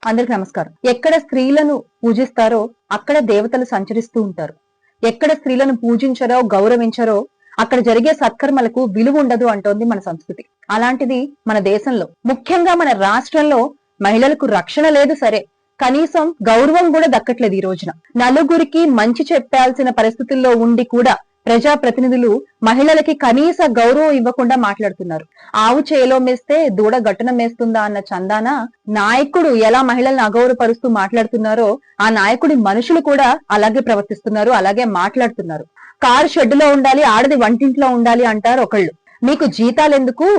అందరికి నమస్కారం. ఎక్కడ స్త్రీలను పూజిస్తారో అక్కడ దేవతలు సంచరిస్తూ ఉంటారు. ఎక్కడ స్త్రీలను పూజించరో గౌరవించరో అక్కడ జరిగే సత్కర్మలకు విలువ ఉండదు అంటోంది మన సంస్కృతి. అలాంటిది మన దేశంలో, ముఖ్యంగా మన రాష్ట్రంలో మహిళలకు రక్షణ లేదు. సరే, కనీసం గౌరవం కూడా దక్కట్లేదు. ఈ రోజున నలుగురికి మంచి చెప్పాల్సిన పరిస్థితుల్లో ఉండి కూడా ప్రజా ప్రతినిధులు మహిళలకి కనీస గౌరవం ఇవ్వకుండా మాట్లాడుతున్నారు. ఆవు చేలో మేస్తే దూడ గట్టున మేస్తుందా అన్న చందాన నాయకుడు ఎలా మహిళల్ని అగౌరవపరుస్తూ మాట్లాడుతున్నారో ఆ నాయకుడి మనుషులు కూడా అలాగే ప్రవర్తిస్తున్నారు, అలాగే మాట్లాడుతున్నారు. కారు షెడ్డులో ఉండాలి, ఆడది వంటింట్లో ఉండాలి అంటారు ఒకళ్ళు. మీకు జీతాలు ఎందుకు,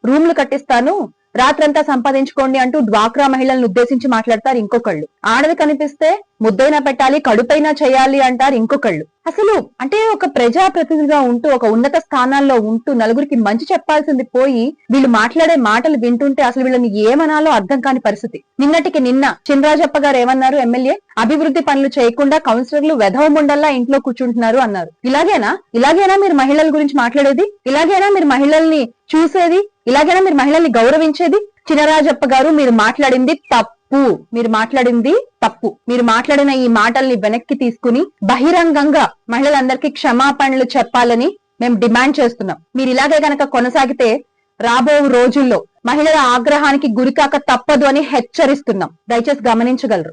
రూమ్లు కట్టిస్తాను, రాత్రంతా సంపాదించుకోండి అంటూ డ్వాక్రా మహిళలను ఉద్దేశించి మాట్లాడతారు ఇంకొకళ్ళు. ఆడది కనిపిస్తే ముద్దైనా పెట్టాలి, కడుపైనా చేయాలి అంటారు ఇంకొకళ్ళు. అసలు అంటే ఒక ప్రజా ప్రతినిధిగా ఉంటూ ఒక ఉన్నత స్థానాల్లో ఉంటూ నలుగురికి మంచి చెప్పాల్సింది పోయి వీళ్ళు మాట్లాడే మాటలు వింటుంటే అసలు వీళ్ళని ఏమనాలో అర్థం కాని పరిస్థితి. నిన్నటికి నిన్న చినరాజప్ప గారు ఏమన్నారు? ఎమ్మెల్యే అభివృద్ధి పనులు చేయకుండా కౌన్సిలర్లు వెధవముండల్లా ఇంట్లో కూర్చుంటున్నారు అన్నారు. ఇలాగేనా మీరు మహిళల గురించి మాట్లాడేది? ఇలాగేనా మీరు మహిళల్ని చూసేది? ఇలాగైనా మీరు మహిళల్ని గౌరవించేది? చినరాజప్ప గారు, మీరు మాట్లాడింది తప్పు. మీరు మాట్లాడిన ఈ మాటల్ని వెనక్కి తీసుకుని బహిరంగంగా మహిళలందరికీ క్షమాపణలు చెప్పాలని మేము డిమాండ్ చేస్తున్నాం. మీరు ఇలాగే గనక కొనసాగితే రాబో రోజుల్లో మహిళల ఆగ్రహానికి గురికాక తప్పదు అని హెచ్చరిస్తున్నాం. దయచేసి గమనించగలరు.